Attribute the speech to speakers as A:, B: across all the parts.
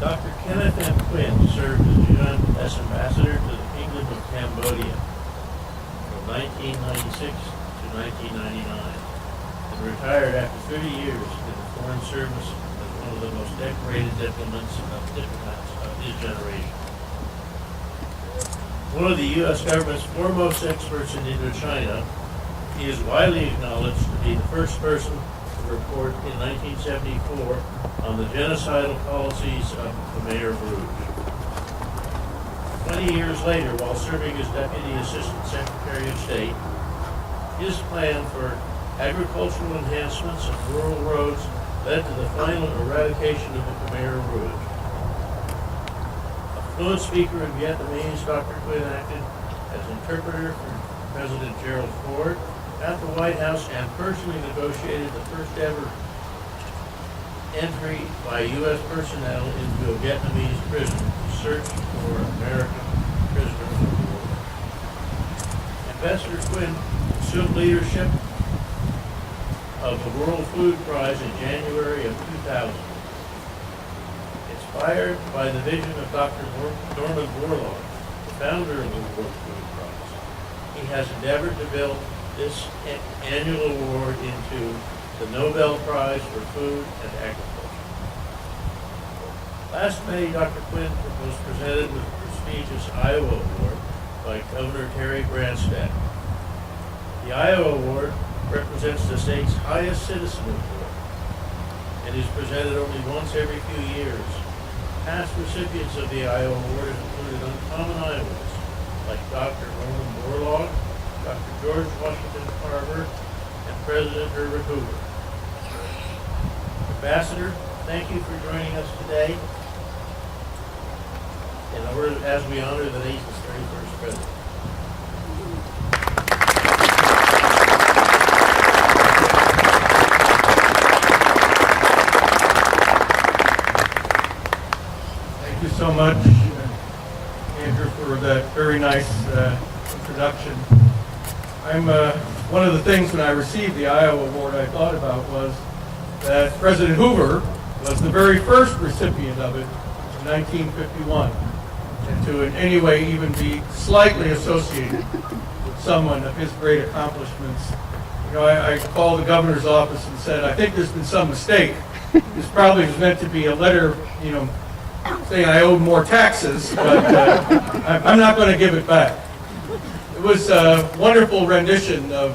A: Dr. Keneith Quinn served as U.S. Ambassador to the Kingdom of Cambodia from 1996 to 1999 and retired after 30 years in the Foreign Service as one of the most decorated diplomats of his generation. One of the U.S. government's foremost experts in Indochina, he is widely acknowledged to be the first person to report in 1974 on the genocidal policies of the Khmer Rouge. 20 years later, while serving as Deputy Assistant Secretary of State, his plan for agricultural enhancements of rural roads led to the final eradication of the Khmer Rouge. A fluent speaker in Vietnamese, Dr. Quinn acted as interpreter for President Gerald Ford at the White House and personally negotiated the first ever entry by U.S. personnel into a Vietnamese prison to search for American prisoners of war. Ambassador Quinn assumed leadership of the World Food Prize in January of 2000. Inspired by the vision of Dr. Norman Borlaug, the founder of the World Food Prize, he has endeavored to build this annual award into the Nobel Prize for Food and Agriculture. Last May, Dr. Quinn was presented with the prestigious Iowa Award by Governor Terry Branstad. The Iowa Award represents the state's highest citizen award and is presented only once every few years. Past recipients of the Iowa Award have included uncommon Iowans like Dr. Norman Borlaug, Dr. George Washington Carver, and President Herbert Hoover. Ambassador, thank you for joining us today as we honor the nation's 31st president.
B: Thank you so much, Andrew, for that very nice introduction. One of the things when I received the Iowa Award I thought about was that President Hoover was the very first recipient of it in 1951, and to in any way even be slightly associated with someone of his great accomplishments. You know, I called the governor's office and said, I think there's been some mistake. This probably was meant to be a letter, you know, saying I owed more taxes, but I'm not going to give it back. It was a wonderful rendition of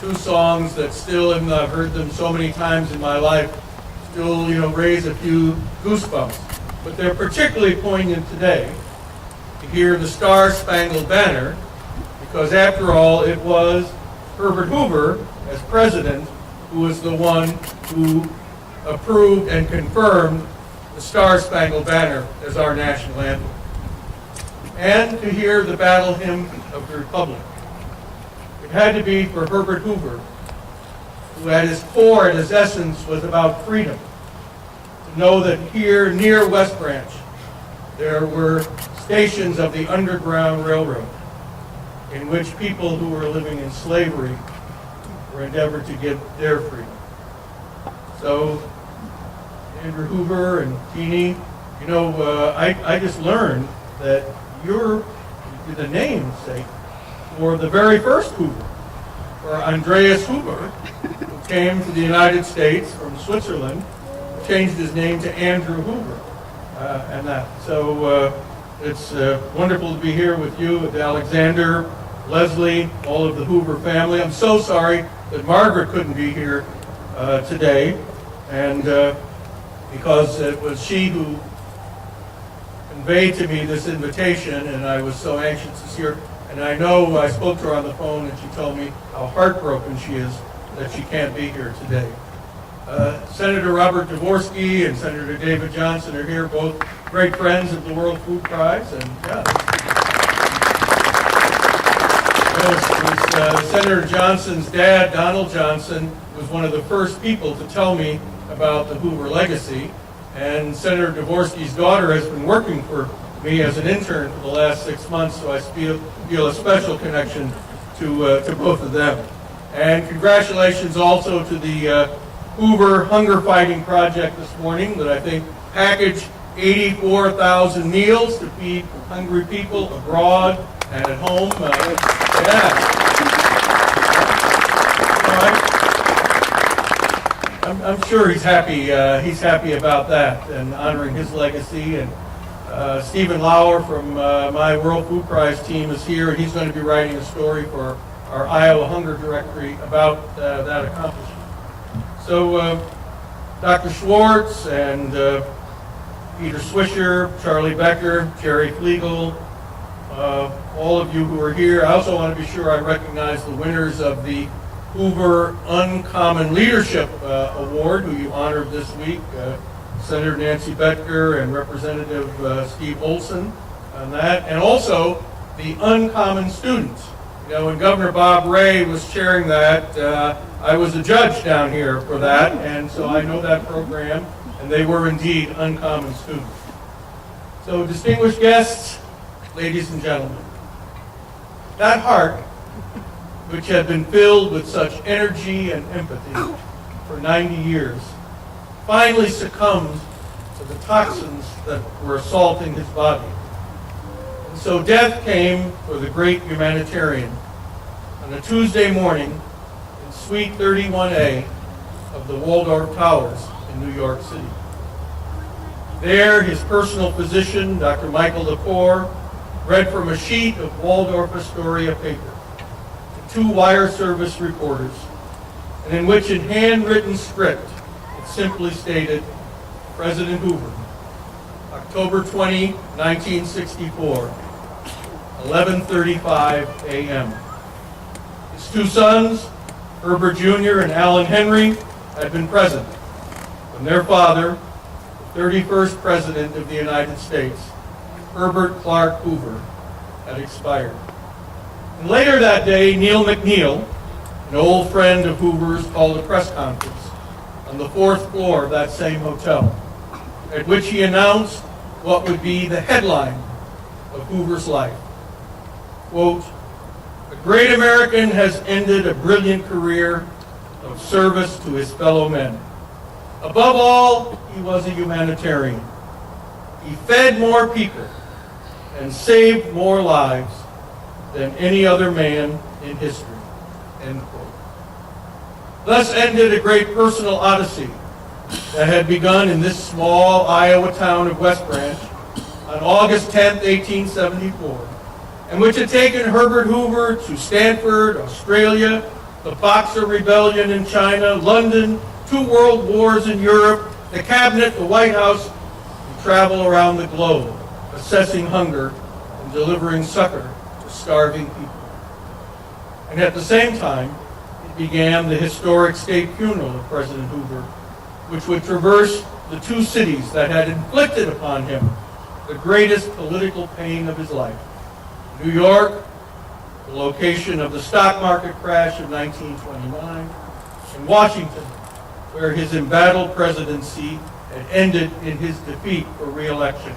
B: two songs that still, and I've heard them so many times in my life, still, you know, raise a few goosebumps. But they're particularly poignant today to hear the Star-Spangled Banner, because after all, it was Herbert Hoover, as president, who was the one who approved and confirmed the Star-Spangled Banner as our national anthem. And to hear the battle hymn of the Republic. It had to be for Herbert Hoover, who at his core and his essence was about freedom. To know that here near West Branch, there were stations of the Underground Railroad in which people who were living in slavery were endeavored to get their freedom. So, Andrew Hoover and Keneith, you know, I just learned that you're the namesake for the very first Hoover, for Andreas Hoover, who came to the United States from Switzerland, changed his name to Andrew Hoover, and that. So it's wonderful to be here with you, with Alexander, Leslie, all of the Hoover family. I'm so sorry that Margaret couldn't be here today, and because it was she who conveyed to me this invitation, and I was so anxious to see her. And I know I spoke to her on the phone, and she told me how heartbroken she is that she can't be here today. Senator Robert Dvorsky and Senator David Johnson are here, both great friends of the World Food Prize. And yeah, Senator Johnson's dad, Donald Johnson, was one of the first people to tell me about the Hoover legacy. And Senator Dvorsky's daughter has been working for me as an intern for the last 6 months, so I feel a special connection to both of them. And congratulations also to the Hoover Hunger Fighting Project this morning, that I think packaged 84,000 meals to feed hungry people abroad and at home. I'm sure he's happy. He's happy about that and honoring his legacy. And Stephen Lauer from my World Food Prize team is here, and he's going to be writing a story for our Iowa Hunger Directory about that accomplishment. So Dr. Schwartz and Peter Swisher, Charlie Becker, Jerry Flegel, all of you who are here. I also want to be sure I recognize the winners of the Hoover Uncommon Leadership Award, who you honored this week, Senator Nancy Becker and Representative Steve Olson on that, and also the Uncommon Students. You know, when Governor Bob Ray was chairing that, I was a judge down here for that, and so I know that program, and they were indeed uncommon students. So, distinguished guests, ladies and gentlemen, that heart, which had been filled with such energy and empathy for 90 years, finally succumbed to the toxins that were assaulting his body. And so death came for the great humanitarian on a Tuesday morning in Suite 31A of the Waldorf Towers in New York City. There, his personal physician, Dr. Michael Lepore, read from a sheet of Waldorf Astoria paper to 2 wire service reporters, and in which in handwritten script it simply stated, President Hoover, October 20, 1964, 11:35 a.m. His 2 sons, Herbert Jr. and Alan Henry, had been present when their father, the 31st President of the United States, Herbert Clark Hoover, had expired. And later that day, Neil McNeil, an old friend of Hoover's, called a press conference on the 4th floor of that same hotel, at which he announced what would be the headline of Hoover's life. Quote, "A great American has ended a brilliant career of service to his fellow men. Above all, he was a humanitarian. He fed more people and saved more lives than any other man in history." End quote. Thus ended a great personal odyssey that had begun in this small Iowa town of West Branch on August 10, 1874, and which had taken Herbert Hoover to Stanford, Australia, the Boxer Rebellion in China, London, 2 world wars in Europe, the cabinet, the White House, and travel around the globe, assessing hunger and delivering succor to starving people. And at the same time, it began the historic state funeral of President Hoover, which would traverse the 2 cities that had inflicted upon him the greatest political pain of his life. New York, the location of the stock market crash of 1929, and Washington, where his embattled presidency had ended in his defeat for re-election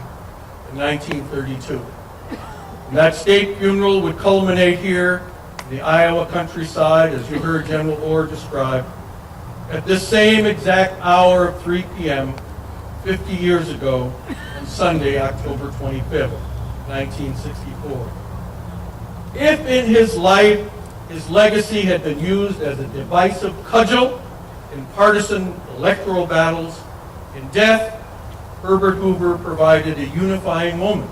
B: in 1932. And that state funeral would culminate here in the Iowa countryside, as you heard General Orr describe, at this same exact hour of 3 p.m. 50 years ago on Sunday, October 25th, 1964. If in his life his legacy had been used as a divisive cudgel in partisan electoral battles, in death, Herbert Hoover provided a unifying moment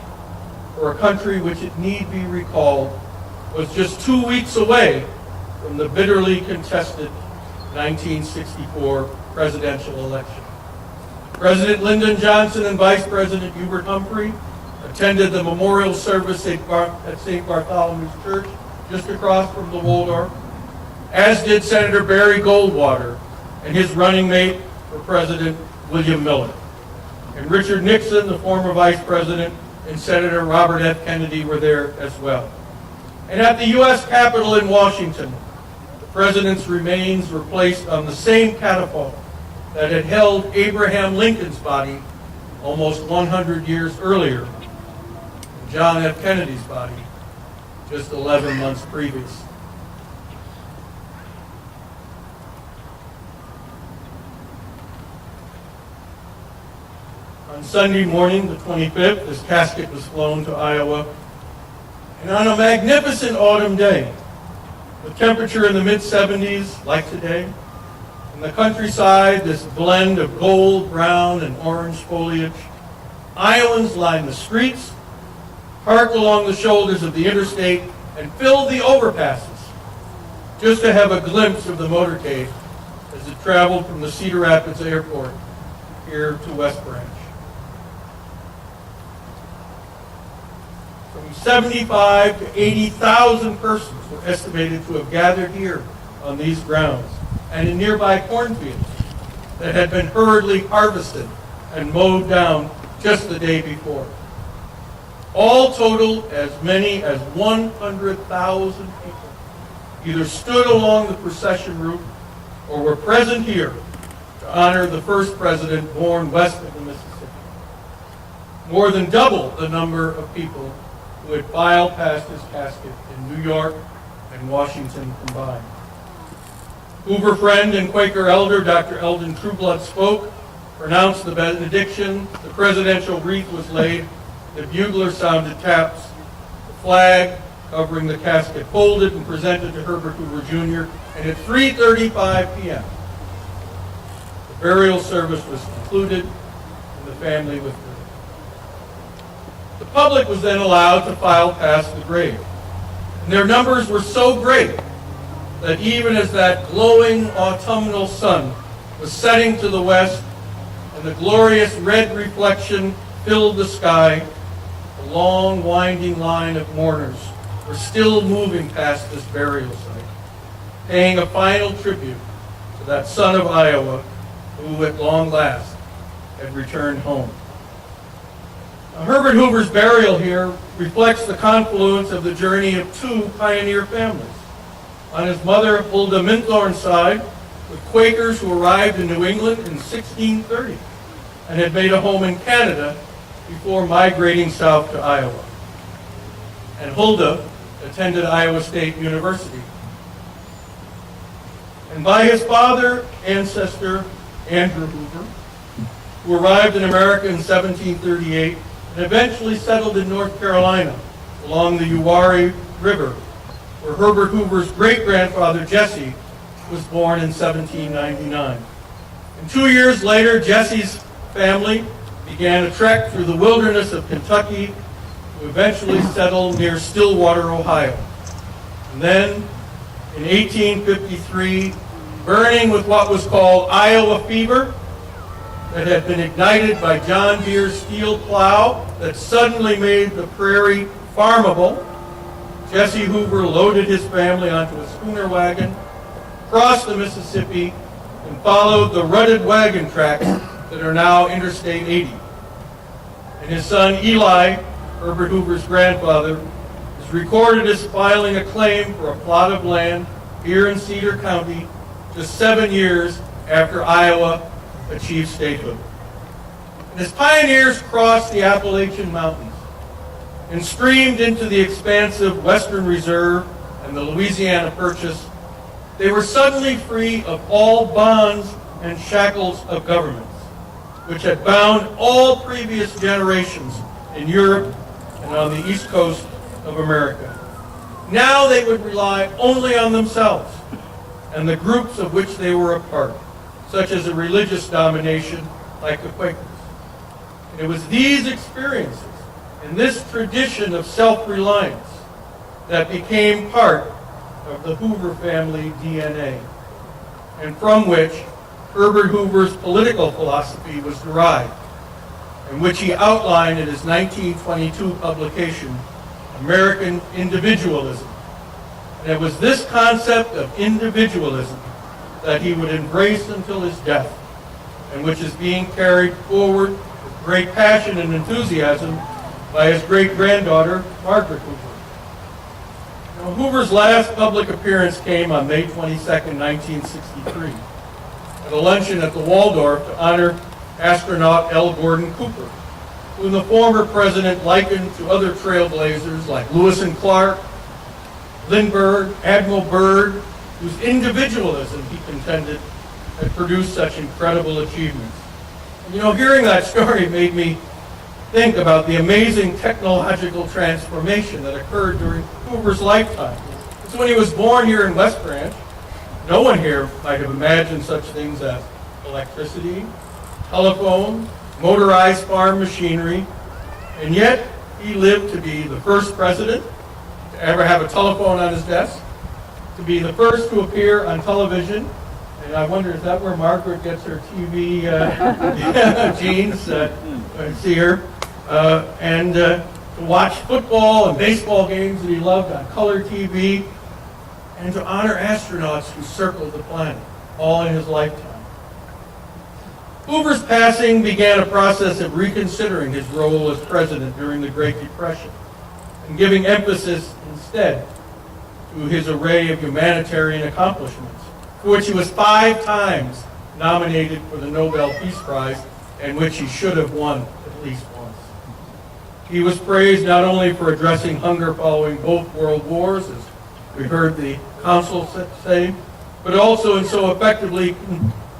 B: for a country which, it need be recalled, was just 2 weeks away from the bitterly contested 1964 presidential election. President Lyndon Johnson and Vice President Hubert Humphrey attended the memorial service at St. Bartholomew's Church, just across from the Waldorf, as did Senator Barry Goldwater and his running mate for President, William Miller. And Richard Nixon, the former Vice President, and Senator Robert F. Kennedy were there as well. And at the U.S. Capitol in Washington, the President's remains were placed on the same catafalque that had held Abraham Lincoln's body almost 100 years earlier, and John F. Kennedy's body just 11 months previous. On Sunday morning, the 25th, his casket was flown to Iowa. And on a magnificent autumn day, with temperature in the mid-70s, like today, in the countryside, this blend of gold, brown, and orange foliage, Iowans lined the streets, parked along the shoulders of the interstate, and filled the overpasses just to have a glimpse of the motorcade as it traveled from the Cedar Rapids Airport here to West Branch. From 75 to 80,000 persons were estimated to have gathered here on these grounds and in nearby cornfields that had been hurriedly harvested and mowed down just the day before. All total, as many as 100,000 people either stood along the procession route or were present here to honor the first president born west of the Mississippi. More than double the number of people who had filed past his casket in New York and Washington combined. Hoover friend and Quaker elder Dr. Eldon Trueblood spoke, pronounced the benediction, the presidential wreath was laid, the bugler sounded taps, the flag covering the casket folded and presented to Herbert Hoover Jr., and at 3:35 p.m., the burial service was concluded and the family withdrew. The public was then allowed to file past the grave, and their numbers were so great that even as that glowing autumnal sun was setting to the west and the glorious red reflection filled the sky, the long winding line of mourners were still moving past this burial site, paying a final tribute to that son of Iowa who at long last had returned home. Now, Herbert Hoover's burial here reflects the confluence of the journey of two pioneer families. On his mother Huldah Minthorn's side, with Quakers who arrived in New England in 1630 and had made a home in Canada before migrating south to Iowa. And Huldah attended Iowa State University. And by his father, ancestor, Andrew Hoover, who arrived in America in 1738 and eventually settled in North Carolina along the Uwharrie River, where Herbert Hoover's great-grandfather, Jesse, was born in 1799. And 2 years later, Jesse's family began a trek through the wilderness of Kentucky to eventually settle near Stillwater, Ohio. And then, in 1853, burning with what was called Iowa fever, that had been ignited by John Deere's steel plow that suddenly made the prairie farmable, Jesse Hoover loaded his family onto a schooner wagon, crossed the Mississippi, and followed the rutted wagon tracks that are now Interstate 80. And his son Eli, Herbert Hoover's grandfather, is recorded as filing a claim for a plot of land here in Cedar County just 7 years after Iowa achieved statehood. And as pioneers crossed the Appalachian Mountains and streamed into the expansive Western Reserve and the Louisiana Purchase, they were suddenly free of all bonds and shackles of governments, which had bound all previous generations in Europe and on the east coast of America. Now they would rely only on themselves and the groups of which they were a part, such as a religious domination like the Quakers. And it was these experiences and this tradition of self-reliance that became part of the Hoover family DNA, and from which Herbert Hoover's political philosophy was derived, in which he outlined in his 1922 publication, American Individualism. And it was this concept of individualism that he would embrace until his death, and which is being carried forward with great passion and enthusiasm by his great-granddaughter, Margaret Hoover. Now, Hoover's last public appearance came on May 22, 1963, at a luncheon at the Waldorf to honor astronaut L. Gordon Cooper, whom the former president likened to other trailblazers like Lewis and Clark, Lindbergh, Admiral Byrd, whose individualism, he contended, had produced such incredible achievements. You know, hearing that story made me think about the amazing technological transformation that occurred during Hoover's lifetime. So when he was born here in West Branch, no one here might have imagined such things as electricity, telephone, motorized farm machinery, and yet he lived to be the first president to ever have a telephone on his desk, to be the first to appear on television. And I wonder, is that where Margaret gets her TV genes? I see her. And to watch football and baseball games that he loved on color TV, and to honor astronauts who circled the planet, all in his lifetime. Hoover's passing began a process of reconsidering his role as president during the Great Depression and giving emphasis instead to his array of humanitarian accomplishments, for which he was 5 times nominated for the Nobel Peace Prize, and which he should have won at least once. He was praised not only for addressing hunger following both world wars, as we heard the consul say, but also in so effectively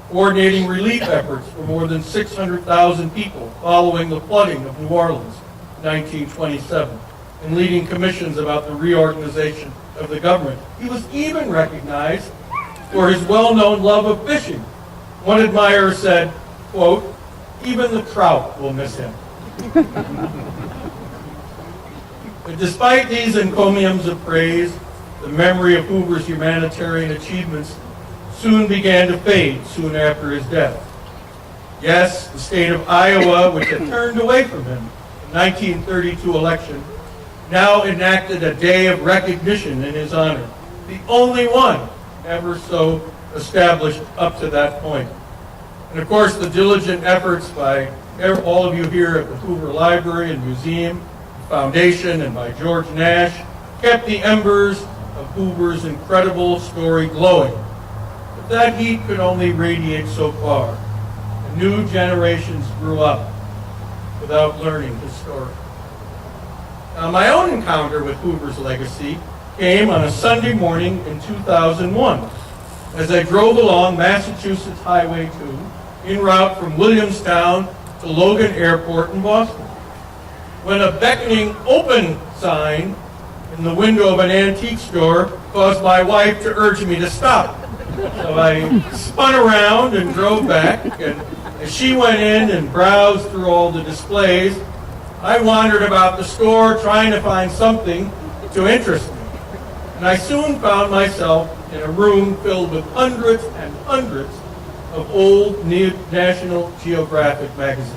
B: coordinating relief efforts for more than 600,000 people following the flooding of New Orleans in 1927, and leading commissions about the reorganization of the government. He was even recognized for his well-known love of fishing. One admirer said, quote, "Even the trout will miss him." But despite these encomiums of praise, the memory of Hoover's humanitarian achievements soon began to fade soon after his death. Yes, the state of Iowa, which had turned away from him in the 1932 election, now enacted a day of recognition in his honor, the only one ever so established up to that point. And of course, the diligent efforts by all of you here at the Hoover Library and Museum, Foundation, and by George Nash kept the embers of Hoover's incredible story glowing. But that heat could only radiate so far, and new generations grew up without learning his story. Now, my own encounter with Hoover's legacy came on a Sunday morning in 2001 as I drove along Massachusetts Highway 2 en route from Williamstown to Logan Airport in Boston, when a beckoning open sign in the window of an antique store caused my wife to urge me to stop. So I spun around and drove back, and as she went in and browsed through all the displays, I wandered about the store trying to find something to interest me. And I soon found myself in a room filled with hundreds and hundreds of old National Geographic magazines.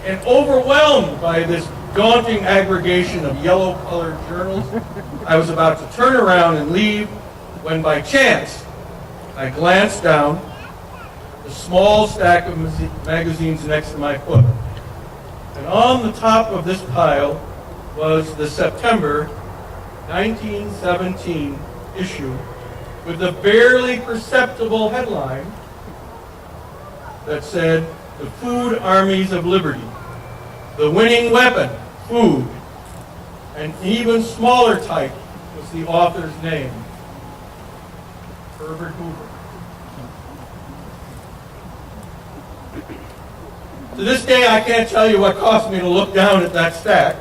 B: And overwhelmed by this daunting aggregation of yellow-colored journals, I was about to turn around and leave when by chance I glanced down the small stack of magazines next to my foot. And on the top of this pile was the September 1917 issue with a barely perceptible headline that said, "The Food Armies of Liberty. The winning weapon, food." An even smaller type was the author's name, Herbert Hoover. To this day, I can't tell you what caused me to look down at that stack,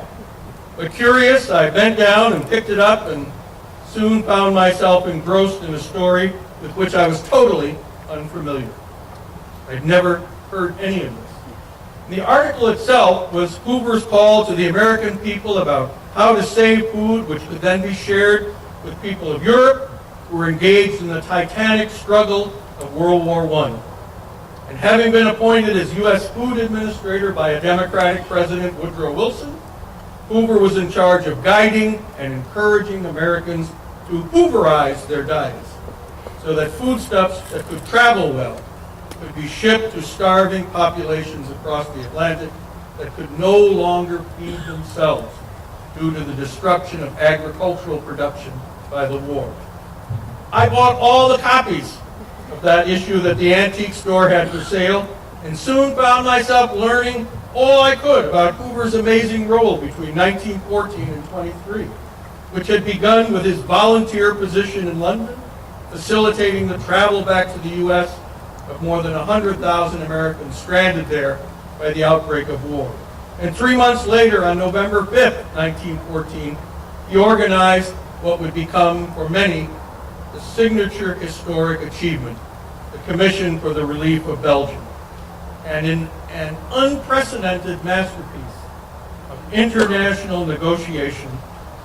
B: but curious, I bent down and picked it up and soon found myself engrossed in a story with which I was totally unfamiliar. I'd never heard any of this. The article itself was Hoover's call to the American people about how to save food, which could then be shared with people of Europe who were engaged in the titanic struggle of World War I. And having been appointed as U.S. Food Administrator by a Democratic President, Woodrow Wilson, Hoover was in charge of guiding and encouraging Americans to Hooverize their diets so that foodstuffs that could travel well could be shipped to starving populations across the Atlantic that could no longer feed themselves due to the destruction of agricultural production by the war. I bought all the copies of that issue that the antique store had for sale, and soon found myself learning all I could about Hoover's amazing role between 1914 and 23, which had begun with his volunteer position in London, facilitating the travel back to the U.S., of more than 100,000 Americans stranded there by the outbreak of war. And 3 months later, on November 5th, 1914, he organized what would become, for many, the signature historic achievement, the Commission for the Relief of Belgium. And in an unprecedented masterpiece of international negotiation,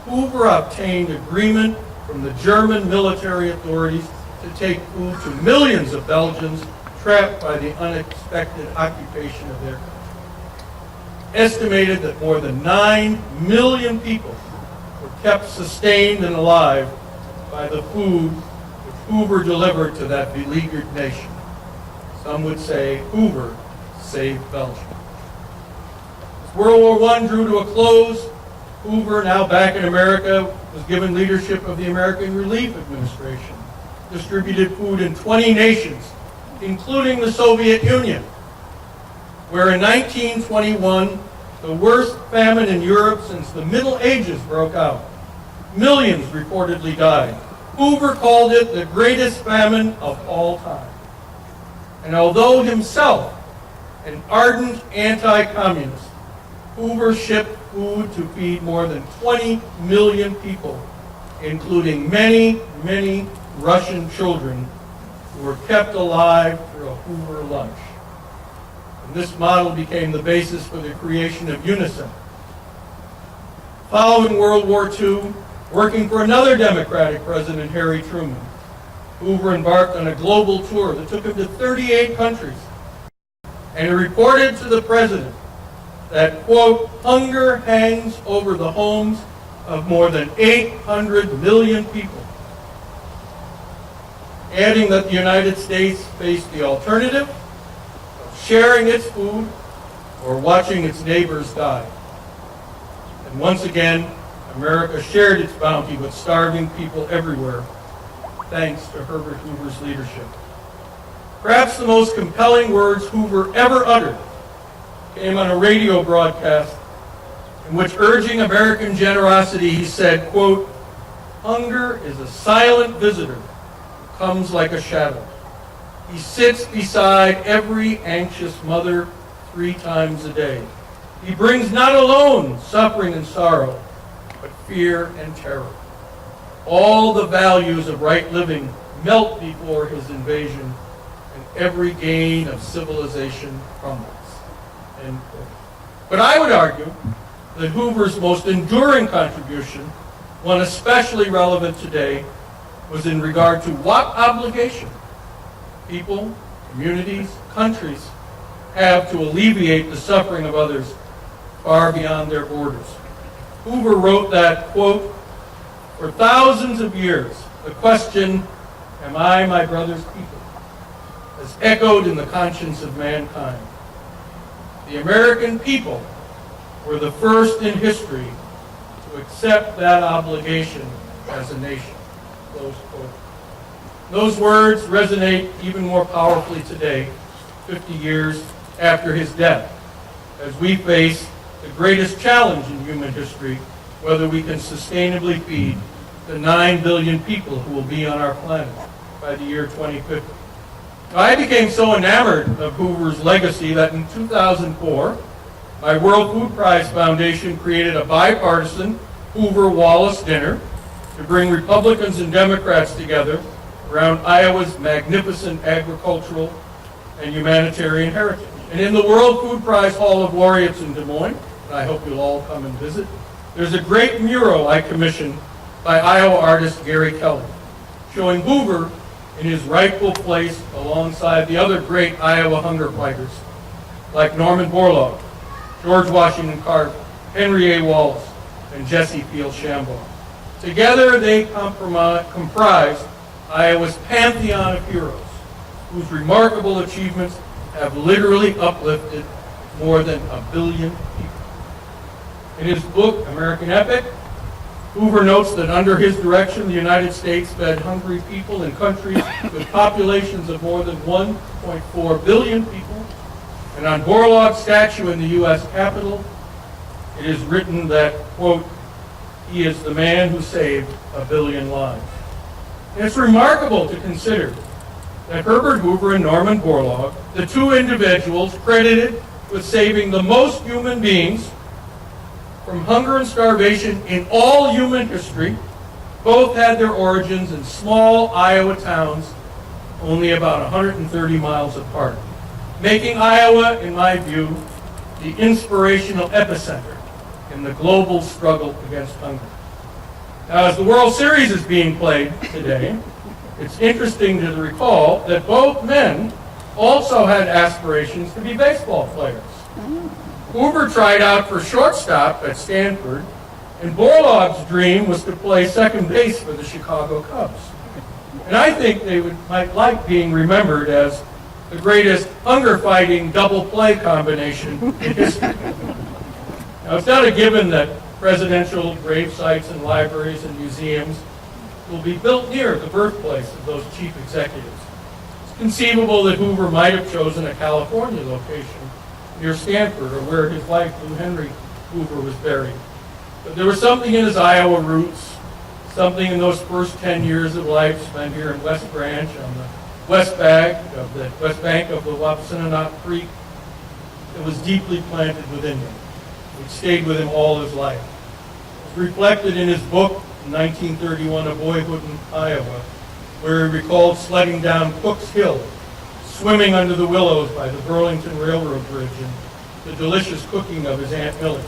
B: Hoover obtained agreement from the German military authorities to take food to millions of Belgians trapped by the unexpected occupation of their country. Estimated that more than 9 million people were kept sustained and alive by the food which Hoover delivered to that beleaguered nation. Some would say Hoover saved Belgium. As World War I drew to a close, Hoover, now back in America, was given leadership of the American Relief Administration, distributed food in 20 nations, including the Soviet Union, where in 1921, the worst famine in Europe since the Middle Ages broke out. Millions reportedly died. Hoover called it the greatest famine of all time. And although himself an ardent anti-communist, Hoover shipped food to feed more than 20 million people, including many, many Russian children who were kept alive through a Hoover lunch. And this model became the basis for the creation of UNICEF. Following World War II, working for another Democratic president, Harry Truman, Hoover embarked on a global tour that took him to 38 countries. And he reported to the president that, quote, hunger hangs over the homes of more than 800 million people, adding that the United States faced the alternative of sharing its food or watching its neighbors die. And once again, America shared its bounty with starving people everywhere, thanks to Herbert Hoover's leadership. Perhaps the most compelling words Hoover ever uttered came on a radio broadcast in which, urging American generosity, he said, quote, hunger is a silent visitor who comes like a shadow. He sits beside every anxious mother 3 times a day. He brings not alone suffering and sorrow, but fear and terror. All the values of right living melt before his invasion, and every gain of civilization crumbles. End quote. But I would argue that Hoover's most enduring contribution, one especially relevant today, was in regard to what obligation people, communities, countries have to alleviate the suffering of others far beyond their borders. Hoover wrote that, quote, for thousands of years, the question, am I my brother's people, has echoed in the conscience of mankind. The American people were the first in history to accept that obligation as a nation. Close quote. Those words resonate even more powerfully today, 50 years after his death, as we face the greatest challenge in human history, whether we can sustainably feed the 9 billion people who will be on our planet by the year 2050. I became so enamored of Hoover's legacy that in 2004, my World Food Prize Foundation created a bipartisan Hoover-Wallace dinner to bring Republicans and Democrats together around Iowa's magnificent agricultural and humanitarian heritage. And in the World Food Prize Hall of Laureates in Des Moines, and I hope you'll all come and visit, there's a great mural I commissioned by Iowa artist Gary Kelly, showing Hoover in his rightful place alongside the other great Iowa hunger fighters like Norman Borlaug, George Washington Carver, Henry A. Wallace, and Jesse Field Shambaugh. Together they comprise Iowa's pantheon of heroes, whose remarkable achievements have literally uplifted more than 1 billion people. In his book, American Epic, Hoover notes that under his direction, the United States fed hungry people in countries with populations of more than 1.4 billion people. And on Borlaug's statue in the U.S. Capitol, it is written that, quote, he is the man who saved 1 billion lives. And it's remarkable to consider that Herbert Hoover and Norman Borlaug, the two individuals credited with saving the most human beings from hunger and starvation in all human history, both had their origins in small Iowa towns only about 130 miles apart, making Iowa, in my view, the inspirational epicenter in the global struggle against hunger. Now, as the World Series is being played today, it's interesting to recall that both men also had aspirations to be baseball players. Hoover tried out for shortstop at Stanford, and Borlaug's dream was to play second base for the Chicago Cubs. And I think they might like being remembered as the greatest hunger-fighting double-play combination in history. Now, it's not a given that presidential grave sites and libraries and museums will be built near the birthplace of those chief executives. It's conceivable that Hoover might have chosen a California location near Stanford, or where his wife, Lou Henry Hoover, was buried. But there was something in his Iowa roots, something in those first 10 years of life spent here in West Branch on the west bank of the Wapasinanock Creek that was deeply planted within him. It stayed with him all his life. It's reflected in his book in 1931, A Boyhood in Iowa, where he recalled sledding down Cook's Hill, swimming under the willows by the Burlington Railroad Bridge, and the delicious cooking of his Aunt Millie.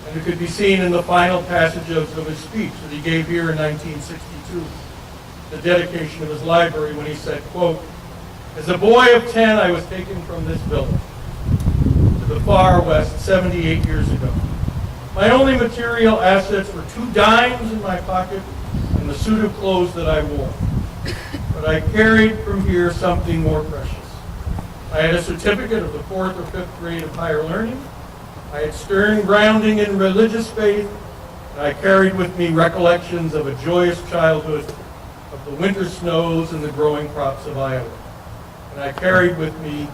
B: And it could be seen in the final passages of his speech that he gave here in 1962, the dedication of his library, when he said, quote, "As a boy of 10, I was taken from this village to the far west 78 years ago. My only material assets were 2 dimes in my pocket and the suit of clothes that I wore. But I carried from here something more precious. I had a certificate of the 4th or 5th grade of higher learning. I had stern grounding in religious faith, and I carried with me recollections of a joyous childhood, of the winter snows and the growing crops of Iowa. And I carried with me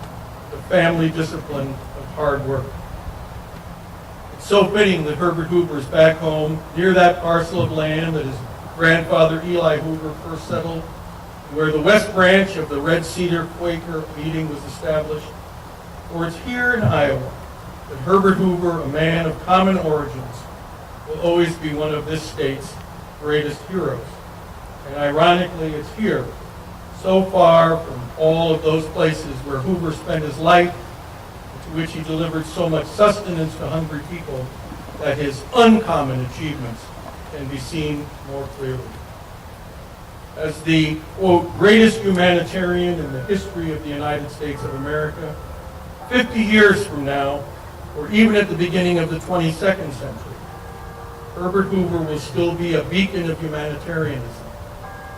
B: the family discipline of hard work." It's so fitting that Herbert Hoover is back home, near that parcel of land that his grandfather Eli Hoover first settled, where the West Branch of the Red Cedar Quaker meeting was established. For it's here in Iowa that Herbert Hoover, a man of common origins, will always be one of this state's greatest heroes. And ironically, it's here, so far from all of those places where Hoover spent his life, to which he delivered so much sustenance to hungry people, that his uncommon achievements can be seen more clearly. As the, quote, greatest humanitarian in the history of the United States of America, 50 years from now, or even at the beginning of the 22nd century, Herbert Hoover will still be a beacon of humanitarianism,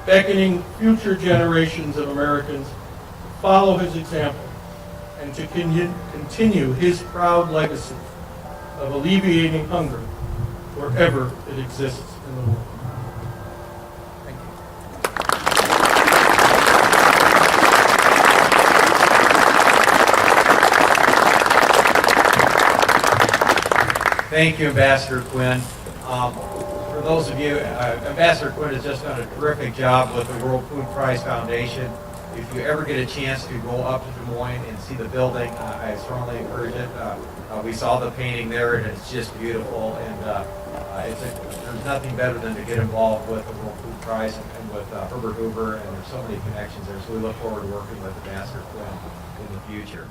B: beckoning future generations of Americans to follow his example and to continue his proud legacy of alleviating hunger wherever it exists in the world. Thank you.
C: Thank you, Ambassador Quinn. For those of you, Ambassador Quinn has just done a terrific job with the World Food Prize Foundation. If you ever get a chance to go up to Des Moines and see the building, I strongly encourage it. We saw the painting there, and it's just beautiful. And there's nothing better than to get involved with the World Food Prize and with Herbert Hoover, and there's so many connections there. So we look forward to working with Ambassador Quinn in the future.